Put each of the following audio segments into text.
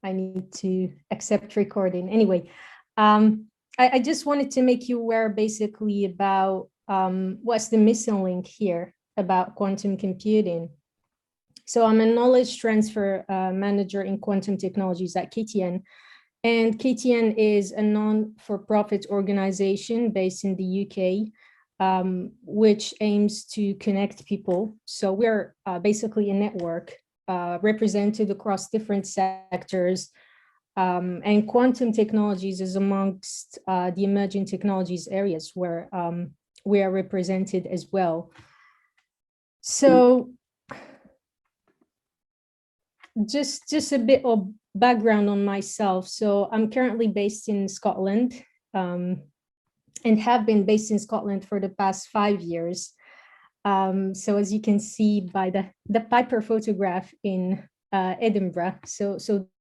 I need to accept recording. Anyway, I just wanted to make you aware basically about what's the missing link here about quantum computing. So I'm a knowledge transfer manager in quantum technologies at KTN. And KTN is a non-for-profit organization based in the UK, which aims to connect people. So we're basically a network represented across different sectors. And quantum technologies is amongst the emerging technologies areas where we are represented as well. So just a bit of background on myself. So I'm currently based in Scotland and have been based in Scotland for the past 5 years. So as you can see by the Piper photograph in Edinburgh, so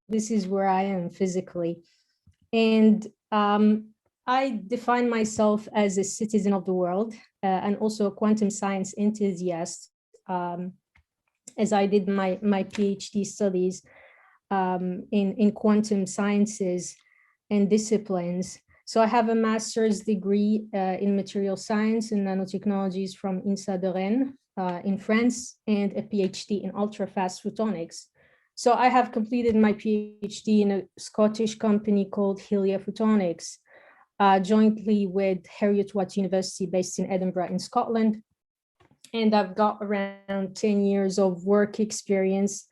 this is where I am physically. And I define myself as a citizen of the world and also a quantum science enthusiast, as I did my PhD studies in quantum sciences and disciplines. So I have a master's degree in material science and nanotechnologies from INSA de Rennes in France, and a PhD in ultra-fast photonics. So I have completed my PhD in a Scottish company called Helia Photonics, jointly with Heriot-Watt University based in Edinburgh in Scotland. And I've got around 10 years of work experience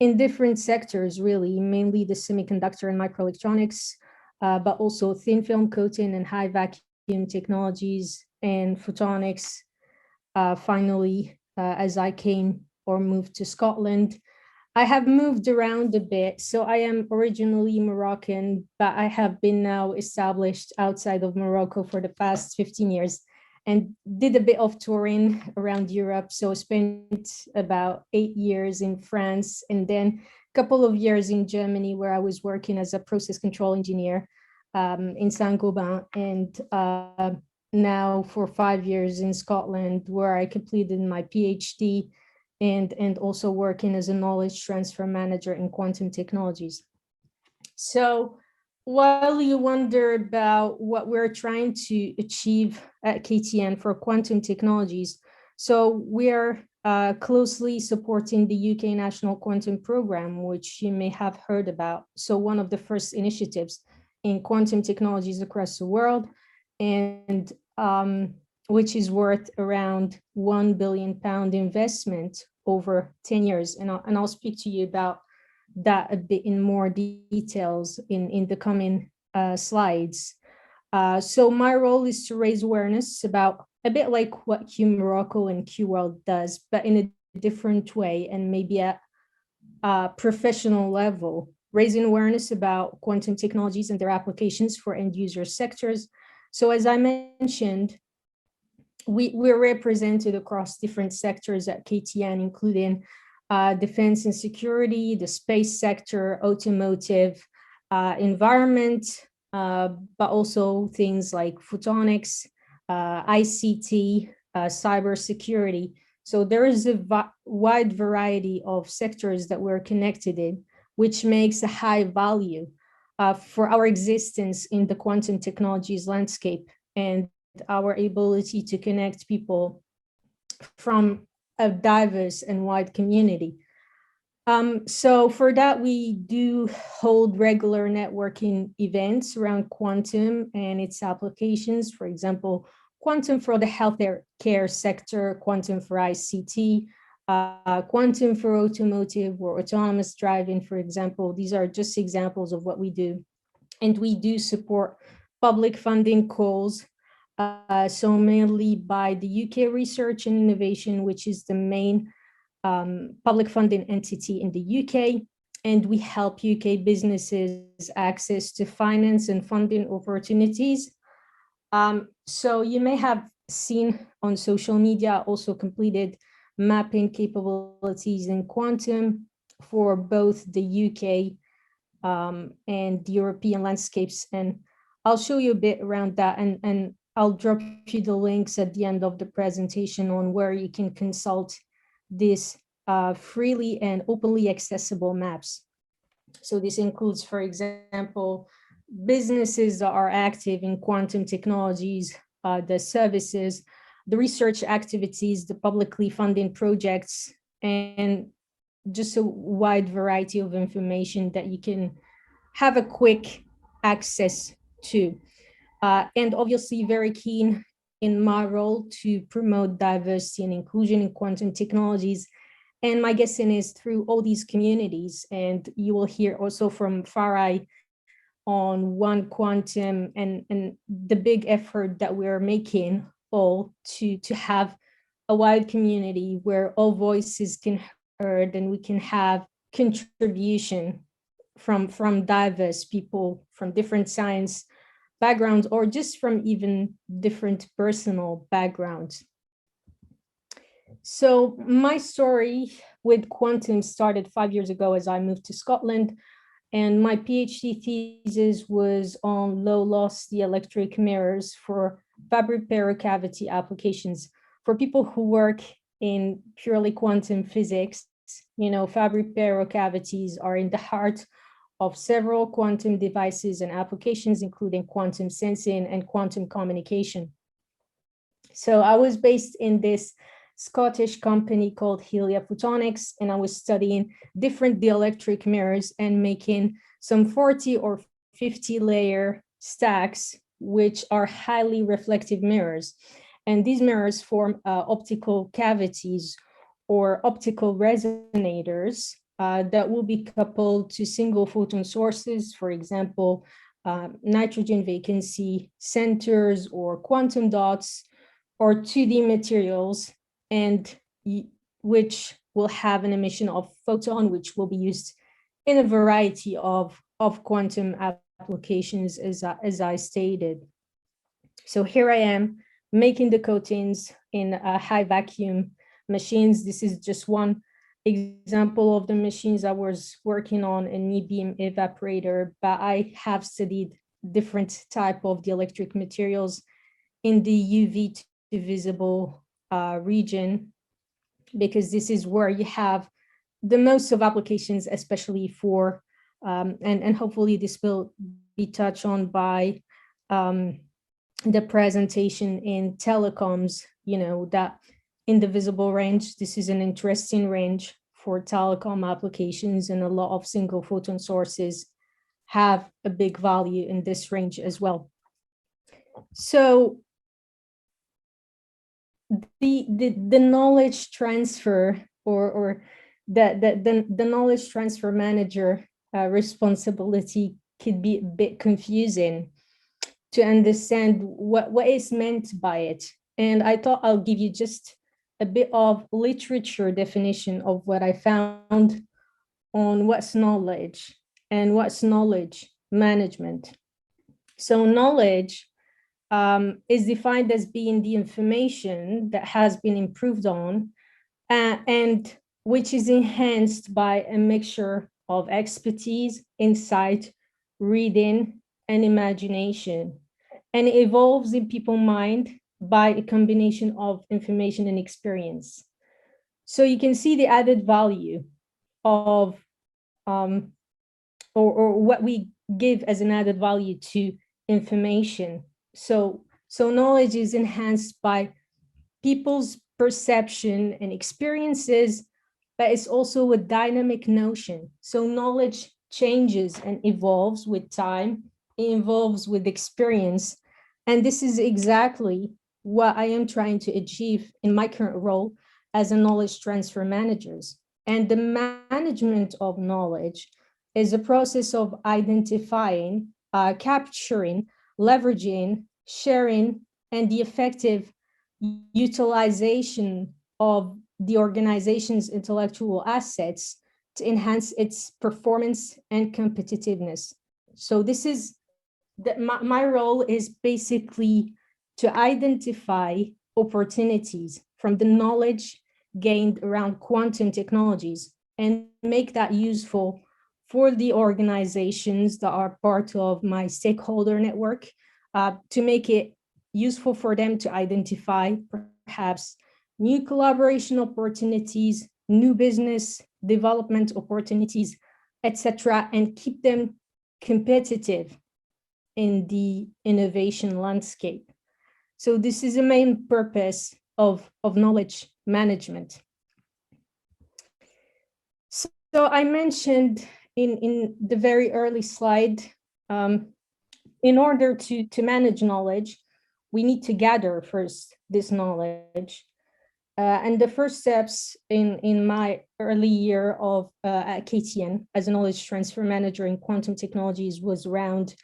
in different sectors, really, mainly the semiconductor and microelectronics, but also thin film coating and high vacuum technologies and photonics. Finally, as I came or moved to Scotland, I have moved around a bit. So I am originally Moroccan, but I have been now established outside of Morocco for the past 15 years and did a bit of touring around Europe. So spent about 8 years in France and then a couple of years in Germany, where I was working as a process control engineer in Saint-Gobain, and now for 5 years in Scotland, where I completed my PhD and also working as a knowledge transfer manager in quantum technologies. So while you wonder about what we're trying to achieve at KTN for quantum technologies, so we're closely supporting the UK National Quantum Program, which you may have heard about. So one of the first initiatives in quantum technologies across the world, and which is worth around £1 billion investment over 10 years. And I'll speak to you about that a bit in more details in the coming slides. So my role is to raise awareness about a bit like what Q Morocco and Q World does, but in a different way and maybe at a professional level, raising awareness about quantum technologies and their applications for end user sectors. So as I mentioned, we're represented across different sectors at KTN, including defense and security, the space sector, automotive, environment, but also things like photonics, ICT, cybersecurity. So there is a wide variety of sectors that we're connected in, which makes a high value for our existence in the quantum technologies landscape and our ability to connect people from a diverse and wide community. So for that, we do hold regular networking events around quantum and its applications. For example, quantum for the healthcare sector, quantum for ICT, quantum for automotive or autonomous driving, for example. These are just examples of what we do. And we do support public funding calls, so mainly by the UK Research and Innovation, which is the main public funding entity in the UK. And we help UK businesses access to finance and funding opportunities. So you may have seen on social media also completed mapping capabilities in quantum for both the UK and the European landscapes. And I'll show you a bit around that, and I'll drop you the links at the end of the presentation on where you can consult these freely and openly accessible maps. So this includes, for example, businesses that are active in quantum technologies, the services, the research activities, the publicly funded projects, and just a wide variety of information that you can have a quick access to. And obviously very keen in my role to promote diversity and inclusion in quantum technologies. And my guessing is through all these communities, and you will hear also from Farai on One Quantum and the big effort that we're making all to have a wide community where all voices can heard and we can have contribution from diverse people from different science backgrounds or just from even different personal backgrounds. So my story with quantum started 5 years ago as I moved to Scotland, and my PhD thesis was on low loss dielectric mirrors for fabric cavity applications. For people who work in purely quantum physics, fabric cavities are in the heart of several quantum devices and applications, including quantum sensing and quantum communication. So I was based in this Scottish company called Helia Photonics, and I was studying different dielectric mirrors and making some 40 or 50 layer stacks, which are highly reflective mirrors. And these mirrors form optical cavities or optical resonators that will be coupled to single photon sources, for example, nitrogen vacancy centers or quantum dots, or 2D materials, and which will have an emission of photon, which will be used in a variety of quantum applications, as I stated. So here I am making the coatings in high vacuum machines. This is just one example of the machines I was working on, an e-beam evaporator, but I have studied different type of dielectric materials in the UV to visible region, because this is where you have the most of applications, especially for, and hopefully this will be touched on by the presentation in telecoms, that in the visible range, this is an interesting range for telecom applications, and a lot of single photon sources have a big value in this range as well. So the knowledge transfer or the knowledge transfer manager responsibility could be a bit confusing to understand what is meant by it. And I thought I'll give you just a bit of literature definition of what I found on what's knowledge and what's knowledge management. So knowledge is defined as being the information that has been improved on and which is enhanced by a mixture of expertise, insight, reading, and imagination. And it evolves in people's mind by a combination of information and experience. So you can see the added value of, or what we give as an added value to information. So knowledge is enhanced by people's perception and experiences, but it's also a dynamic notion. So knowledge changes and evolves with time, it evolves with experience. And this is exactly what I am trying to achieve in my current role as a knowledge transfer manager. And the management of knowledge is a process of identifying, capturing, leveraging, sharing, and the effective utilization of the organization's intellectual assets to enhance its performance and competitiveness. So this is my role is basically to identify opportunities from the knowledge gained around quantum technologies and make that useful for the organizations that are part of my stakeholder network, to make it useful for them to identify perhaps new collaboration opportunities, new business development opportunities, etc., and keep them competitive in the innovation landscape. So this is the main purpose of knowledge management. So I mentioned in the very early slide, in order to manage knowledge, we need to gather first this knowledge. And the first steps in my early year of at KTN as a knowledge transfer manager in quantum technologies was around,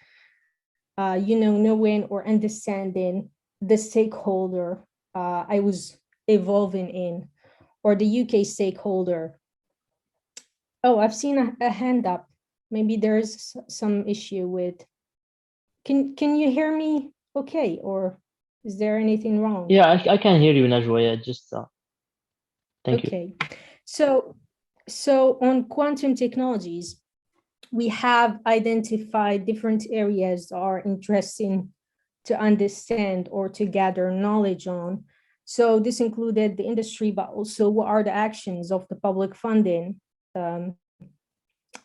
knowing or understanding the stakeholder I was evolving in, or the UK stakeholder. Oh, I've seen a hand up. Maybe there's some issue with. Can you hear me okay, or is there anything wrong? Yeah, I can hear you, Najwa. Yeah, just thank you. Okay, so on quantum technologies, we have identified different areas that are interesting to understand or to gather knowledge on. So this included the industry, but also what are the actions of the public funding in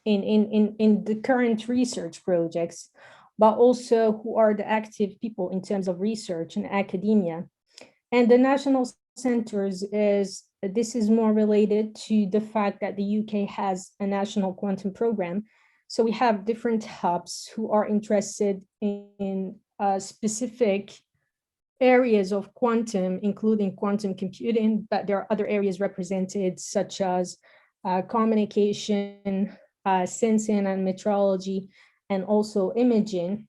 the current research projects, but also who are the active people in terms of research and academia. And the national centers this is more related to the fact that the UK has a national quantum program. So we have different hubs who are interested in specific areas of quantum, including quantum computing, but there are other areas represented, such as communication, sensing and metrology, and also imaging,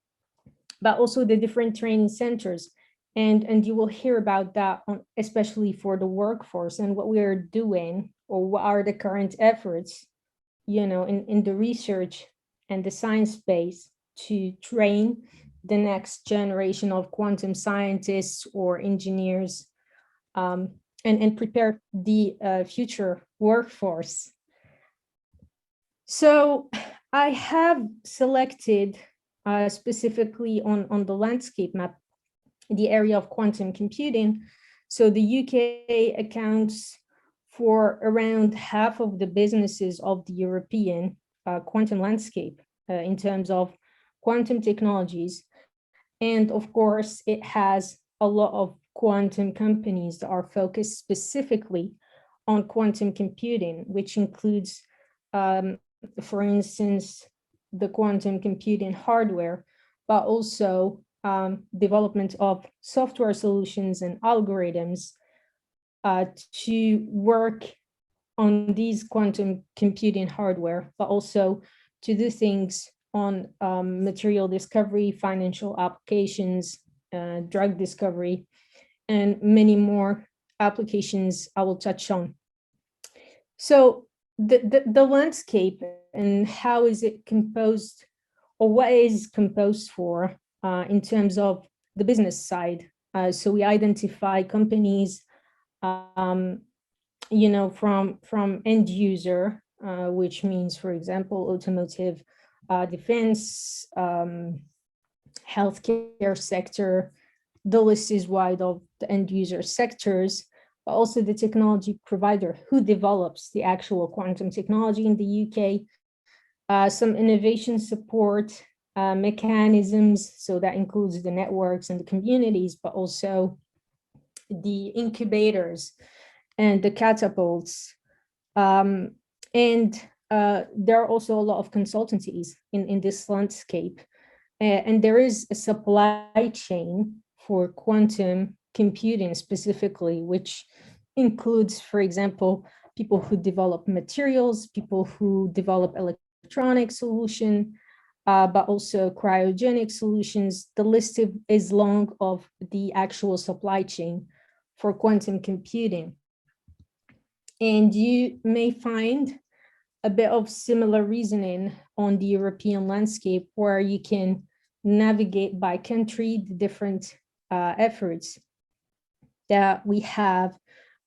but also the different training centers. And you will hear about that, especially for the workforce and what we are doing, or what are the current efforts, in the research and the science space to train the next generation of quantum scientists or engineers, and prepare the future workforce. So I have selected specifically on the landscape map the area of quantum computing. So the UK accounts for around half of the businesses of the European quantum landscape in terms of quantum technologies. And of course, it has a lot of quantum companies that are focused specifically on quantum computing, which includes, for instance, the quantum computing hardware, but also development of software solutions and algorithms to work on these quantum computing hardware, but also to do things on material discovery, financial applications, drug discovery, and many more applications I will touch on. So the landscape and how is it composed, or what is composed for in terms of the business side. So we identify companies, from end user, which means, for example, automotive, defense, healthcare sector. The list is wide of the end user sectors, but also the technology provider who develops the actual quantum technology in the UK, some innovation support mechanisms, so that includes the networks and the communities, but also the incubators and the catapults. And there are also a lot of consultancies in this landscape. And there is a supply chain for quantum computing specifically, which includes, for example, people who develop materials, people who develop electronic solution, but also cryogenic solutions. The list is long of the actual supply chain for quantum computing. And you may find a bit of similar reasoning on the European landscape, where you can navigate by country the different efforts that we have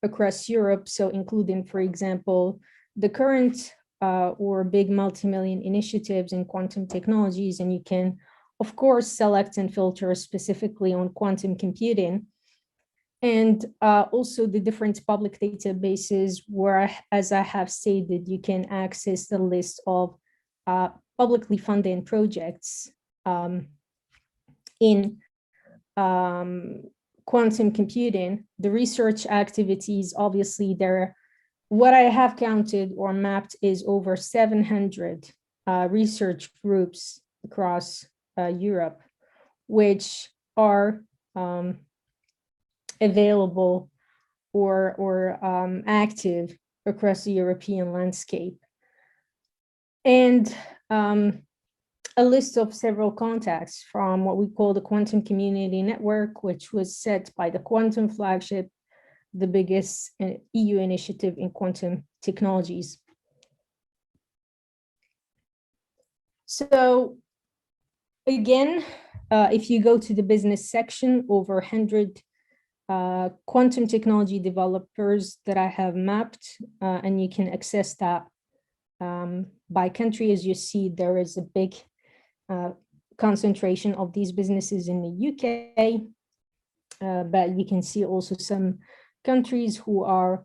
across Europe. So including, for example, the current or big multi-million initiatives in quantum technologies. And you can, of course, select and filter specifically on quantum computing. And also the different public databases where, as I have stated, you can access the list of publicly funded projects in quantum computing. The research activities, obviously, what I have counted or mapped is over 700 research groups across Europe, which are available or active across the European landscape. And a list of several contacts from what we call the Quantum Community Network, which was set by the Quantum Flagship, the biggest EU initiative in quantum technologies. So again, if you go to the business section, over 100 quantum technology developers that I have mapped, and you can access that by country. As you see, there is a big concentration of these businesses in the UK, but you can see also some countries who are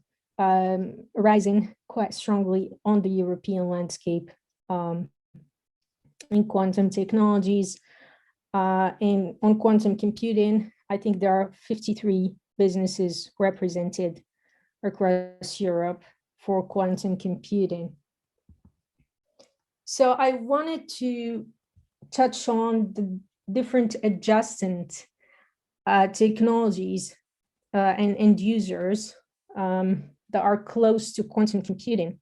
rising quite strongly on the European landscape in quantum technologies. On quantum computing, I think there are 53 businesses represented across Europe for quantum computing. So I wanted to touch on the different adjacent technologies and end users that are close to quantum computing.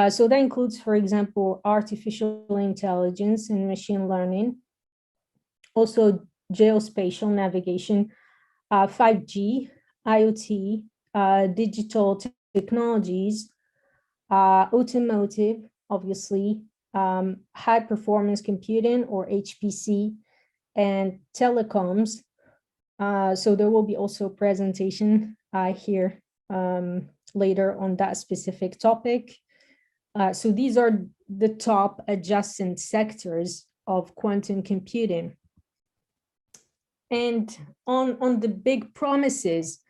So that includes, for example, artificial intelligence and machine learning, also geospatial navigation, 5G, IoT, digital technologies, automotive, obviously, high performance computing or HPC, and telecoms. So there will be also a presentation here later on that specific topic. So these are the top adjacent sectors of quantum computing. And on the big promises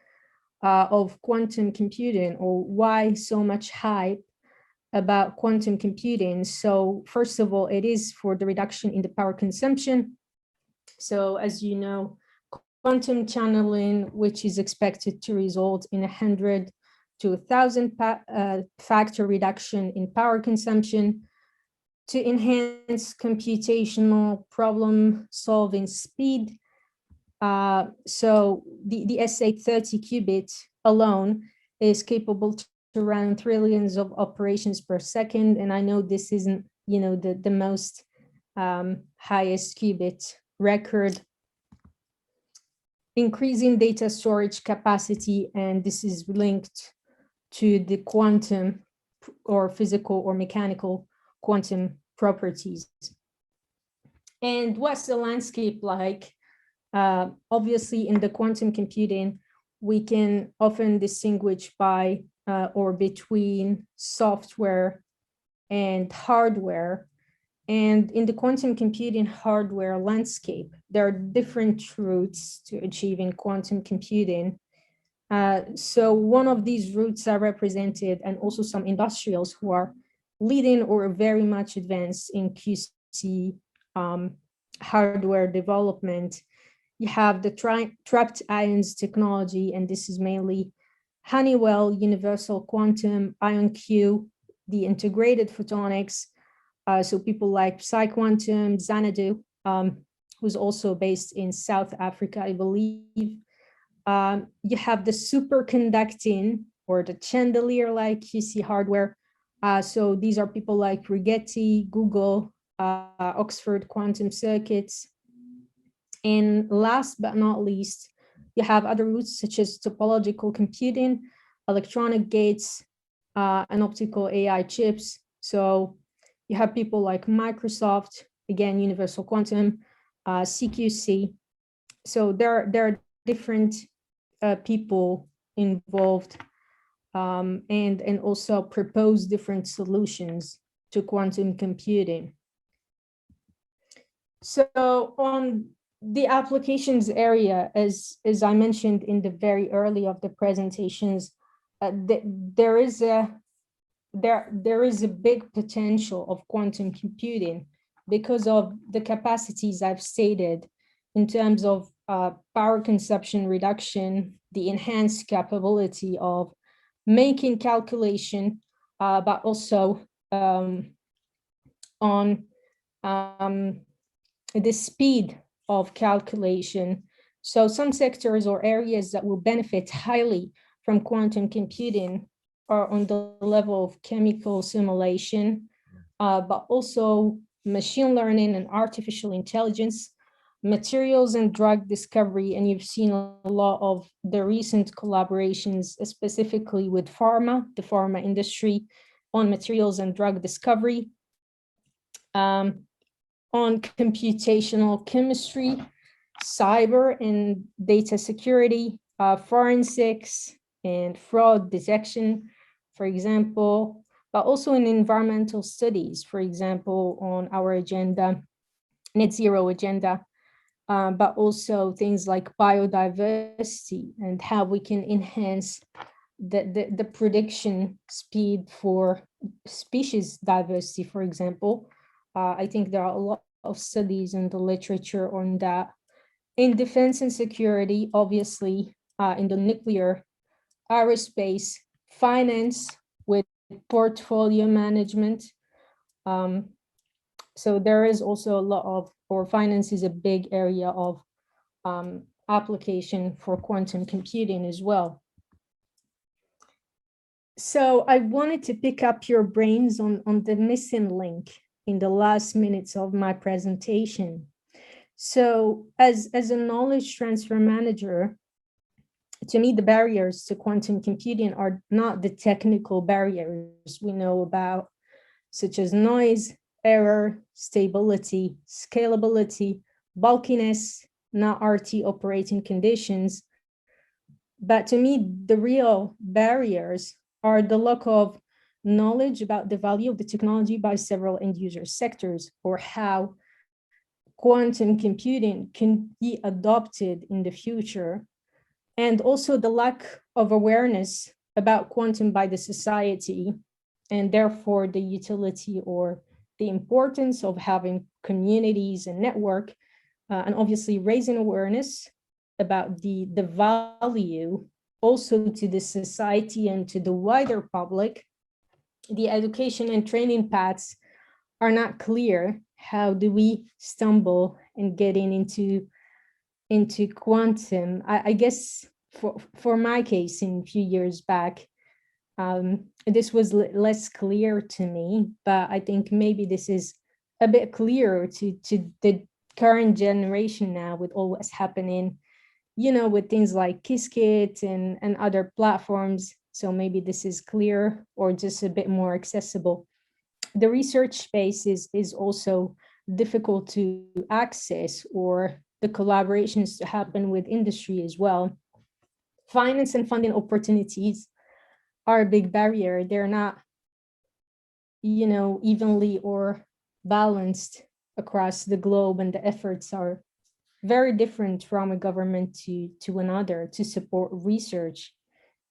of quantum computing, or why so much hype about quantum computing. So first of all, it is for the reduction in the power consumption. So as you know, quantum channeling, which is expected to result in 100 to 1,000 factor reduction in power consumption, to enhance computational problem solving speed. So the SA30 qubit alone is capable to run trillions of operations per second. And I know this isn't, the most highest qubit record. Increasing data storage capacity, and this is linked to the quantum or physical or mechanical quantum properties. And what's the landscape like? Obviously, in the quantum computing, we can often distinguish by or between software and hardware. And in the quantum computing hardware landscape, there are different routes to achieving quantum computing. So one of these routes are represented, and also some industrials who are leading or very much advanced in QC hardware development. You have the trapped ions technology, and this is mainly Honeywell, Universal Quantum, IonQ, the integrated photonics. So people like PsiQuantum, Xanadu, who's also based in South Africa, I believe. You have the superconducting or the chandelier-like QC hardware. So these are people like Rigetti, Google, Oxford Quantum Circuits. And last but not least, you have other routes such as topological computing, electronic gates, and optical AI chips. So you have people like Microsoft, again, Universal Quantum, CQC. So there are different people involved and also propose different solutions to quantum computing. So on the applications area, as I mentioned in the very early of the presentations, there is a there is a big potential of quantum computing because of the capacities I've stated in terms of power consumption reduction, the enhanced capability of making calculation, but also on the speed of calculation. So some sectors or areas that will benefit highly from quantum computing are on the level of chemical simulation, but also machine learning and artificial intelligence, materials and drug discovery. And you've seen a lot of the recent collaborations, specifically with the pharma industry, on materials and drug discovery, on computational chemistry, cyber and data security, forensics and fraud detection, for example, but also in environmental studies, for example, on our agenda, net zero agenda, but also things like biodiversity and how we can enhance the prediction speed for species diversity, for example. I think there are a lot of studies in the literature on that. In defense and security, obviously, in the nuclear, aerospace, finance with portfolio management. So there is also a lot of, or finance is a big area of application for quantum computing as well. So I wanted to pick up your brains on the missing link in the last minutes of my presentation. So as a knowledge transfer manager, to me, the barriers to quantum computing are not the technical barriers we know about, such as noise, error, stability, scalability, bulkiness, not RT operating conditions. But to me, the real barriers are the lack of knowledge about the value of the technology by several end user sectors, or how quantum computing can be adopted in the future, and also the lack of awareness about quantum by the society, and therefore the utility or the importance of having communities and network, and obviously raising awareness about the value also to the society and to the wider public. The education and training paths are not clear. How do we stumble in getting into quantum? I guess for my case, in a few years back, this was less clear to me, but I think maybe this is a bit clearer to the current generation now, with all what's happening, with things like Qiskit and other platforms. So maybe this is clear or just a bit more accessible. The research space is also difficult to access, or the collaborations to happen with industry as well. Finance and funding opportunities are a big barrier. They're not, evenly or balanced across the globe, and the efforts are very different from a government to another to support research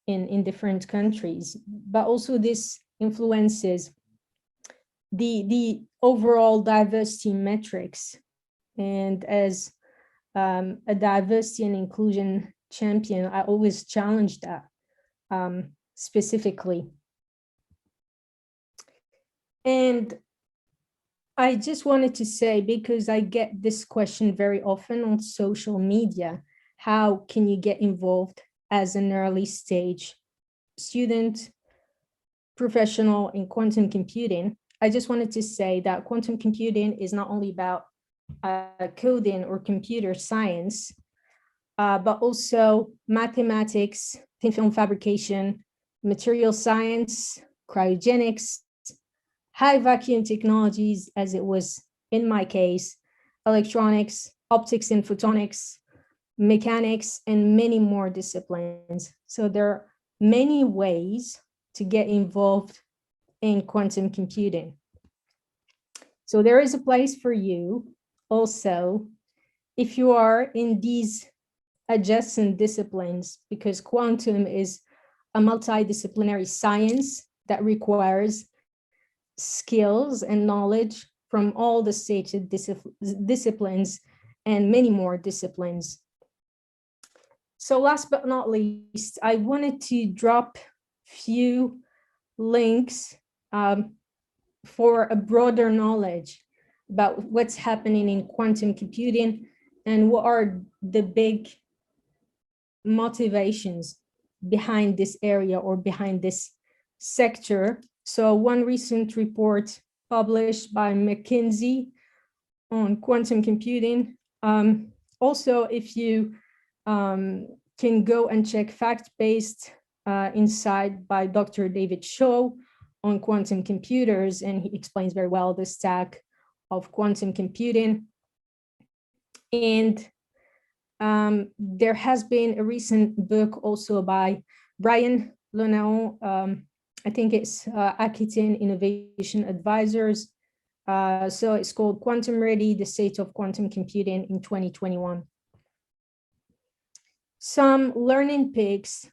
in different countries. But also this influences the overall diversity metrics. And as a diversity and inclusion champion, I always challenge that specifically. And I just wanted to say, because I get this question very often on social media, how can you get involved as an early stage student, professional in quantum computing? I just wanted to say that quantum computing is not only about coding or computer science, but also mathematics, thin film fabrication, material science, cryogenics, high vacuum technologies, as it was in my case, electronics, optics and photonics, mechanics, and many more disciplines. So there are many ways to get involved in quantum computing. So there is a place for you also if you are in these adjacent disciplines, because quantum is a multidisciplinary science that requires skills and knowledge from all the stated disciplines and many more disciplines. So last but not least, I wanted to drop few links for a broader knowledge about what's happening in quantum computing and what are the big motivations behind this area or behind this sector. So one recent report published by McKinsey on quantum computing. Also, if you can go and check fact-based insight by Dr. David Shaw on quantum computers, and he explains very well the stack of quantum computing. And there has been a recent book also by Brian Lunao, I think it's Aquitaine Innovation Advisors. So it's called Quantum Ready, the State of Quantum Computing in 2021. Some learning picks,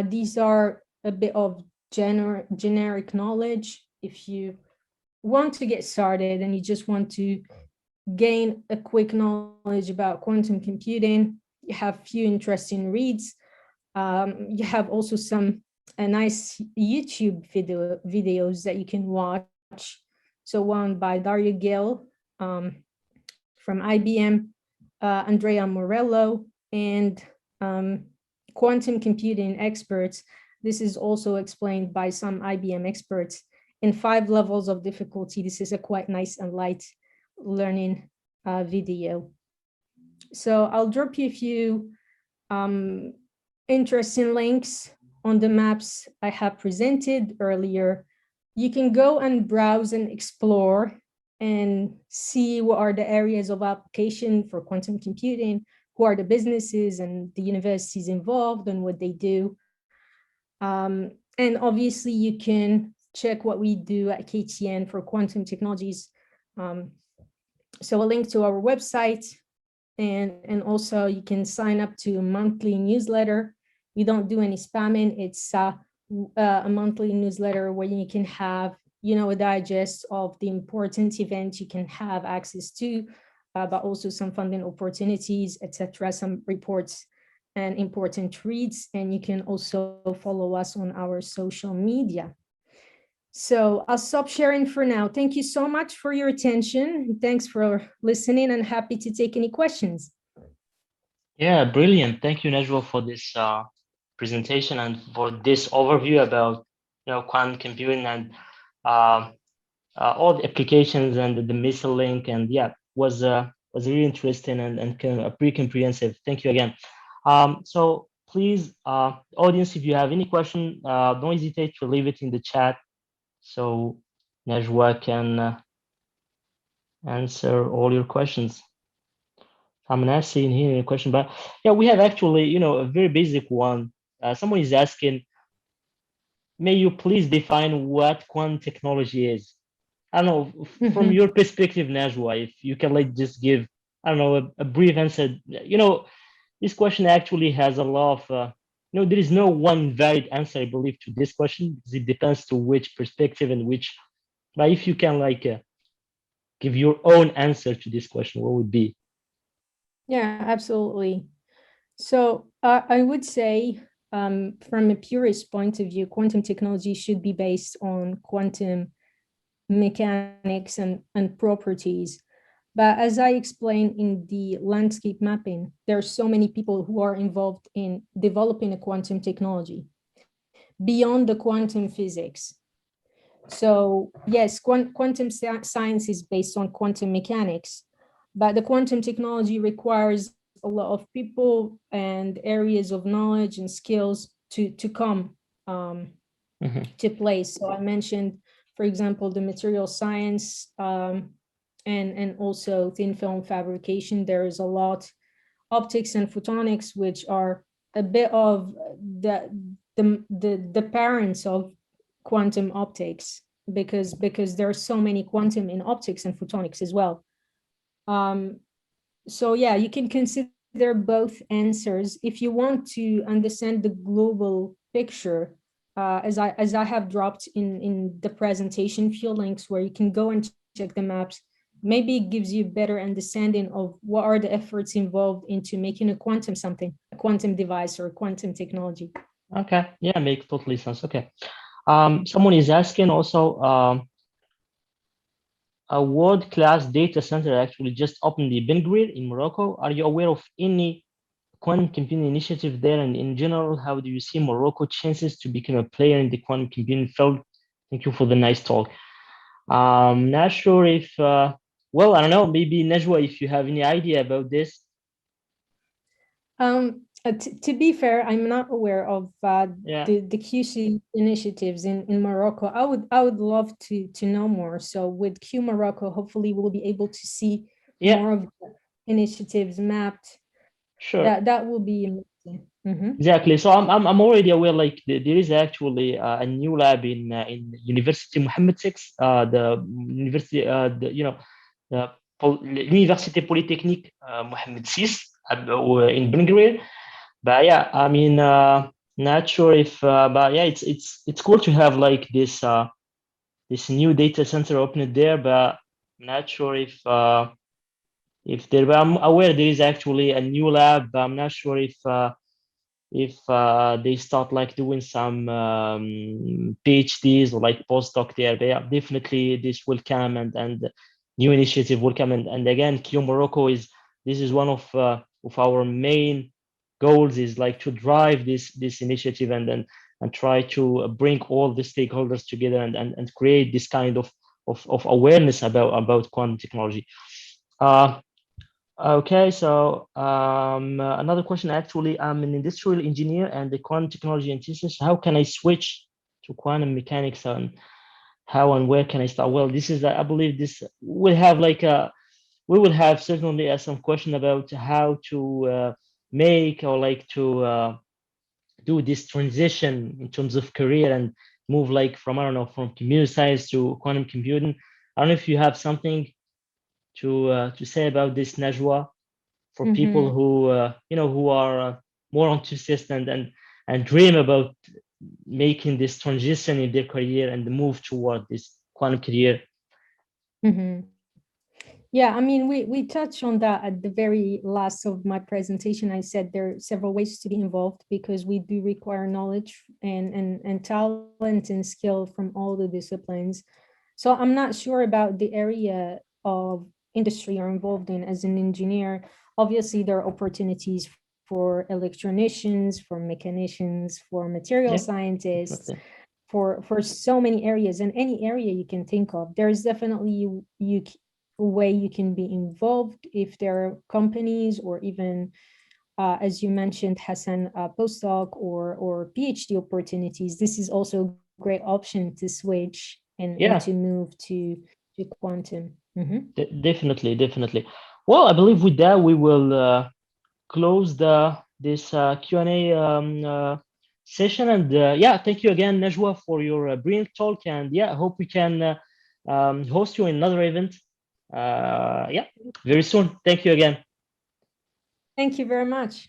these are a bit of generic knowledge. If you want to get started and you just want to gain a quick knowledge about quantum computing, you have few interesting reads. You have also some nice YouTube videos that you can watch. So one by Dario Gil from IBM, Andrea Morello, and quantum computing experts. This is also explained by some IBM experts in 5 levels of difficulty. This is a quite nice and light learning video. So I'll drop you a few interesting links on the maps I have presented earlier. You can go and browse and explore and see what are the areas of application for quantum computing, who are the businesses and the universities involved and what they do. And obviously you can check what we do at KTN for quantum technologies. So a link to our website, and also you can sign up to a monthly newsletter. We don't do any spamming. It's a monthly newsletter where you can have, you know, a digest of the important events you can have access to, but also some funding opportunities, etc., some reports and important reads. And you can also follow us on our social media. So I'll stop sharing for now. Thank you so much for your attention. Thanks for listening, and happy to take any questions. Yeah, brilliant. Thank you, Najwa, for this presentation and for this overview about, you know, quantum computing and all the applications and the missile link. And yeah, was really interesting and kind of pretty comprehensive. Thank you again. So please, audience, if you have any question, don't hesitate to leave it in the chat so Najwa can answer all your questions. I'm not seeing here a question, but yeah, we have actually, you know, a very basic one. Someone is asking, may you please define what quantum technology is? I don't know, from your perspective, Najwa, if you can like just give, I don't know, a brief answer. You know, this question actually has a lot of, you know, there is no one valid answer, I believe, to this question, because it depends to which perspective and which, but if you can like give your own answer to this question, what would be? Yeah, absolutely. So I would say from a purist point of view, quantum technology should be based on quantum mechanics and properties. But as I explained in the landscape mapping, there are so many people who are involved in developing a quantum technology beyond the quantum physics. So yes, quantum science is based on quantum mechanics, but the quantum technology requires a lot of people and areas of knowledge and skills to come to place. So I mentioned, for example, the material science and also thin film fabrication. There is a lot, optics and photonics, which are a bit of the parents of quantum optics, because there are so many quantum in optics and photonics as well. So yeah, you can consider both answers. If you want to understand the global picture, as I have dropped in the presentation, few links where you can go and check the maps. Maybe it gives you better understanding of what are the efforts involved into making a quantum device or quantum technology. Okay, yeah, makes totally sense. Okay. Someone is asking also, a world-class data center actually just opened in Ben Gurion in Morocco. Are you aware of any quantum computing initiative there? And in general, how do you see Morocco chances to become a player in the quantum computing field? Thank you for the nice talk. Not sure if, well, I don't know, maybe Najwa, if you have any idea about this. To be fair, I'm not aware of Yeah, the QC initiatives in Morocco. I would love to know more. So with Q Morocco, hopefully we'll be able to see yeah, more of the initiatives mapped. sure. That will be amazing. Mhm. Exactly. So I'm already aware, like there is actually a new lab in University Mohammed VI, the university, the Université Polytechnique Mohammed VI in Ben Gurion. But yeah, I mean, not sure if, but yeah, it's cool to have like this new data center opened there, but I'm not sure if there. But I'm aware there is actually a new lab. But I'm not sure if they start like doing some PhDs or like postdoc there. But yeah, definitely this will come, and new initiative will come. And again, Q Morocco this is one of our main goals, is like to drive this initiative and try to bring all the stakeholders together and create this kind of awareness about quantum technology. Okay, so another question. Actually, I'm an industrial engineer and the quantum technology enthusiast. How can I switch to quantum mechanics, and how and where can I start? Well, this is, I believe, this will have like we will have certainly some question about how to make or like to do this transition in terms of career and move like from, I don't know, from computer science to quantum computing. I don't know if you have something to say about this, Najwa, for people who who are more enthusiastic and dream about making this transition in their career and move toward this quantum career. Mhm. Yeah, I mean, we touched on that at the very last of my presentation. I said there are several ways to be involved because we do require knowledge and talent and skill from all the disciplines. So I'm not sure about the area of industry you're involved in as an engineer. Obviously, there are opportunities for electronicians, for mechanicians, for material Yeah, scientists, definitely. for so many areas, in any area you can think of. There's definitely a way you can be involved if there are companies or even as you mentioned, Hassan, postdoc or PhD opportunities. This is also a great option to switch and Yeah, to move to quantum. Mhm. definitely, definitely. Well, I believe with that we will close this Q&A session. And yeah, thank you again, Najwa, for your brilliant talk. And yeah, I hope we can host you in another event. Yeah, very soon. Thank you again. Thank you very much.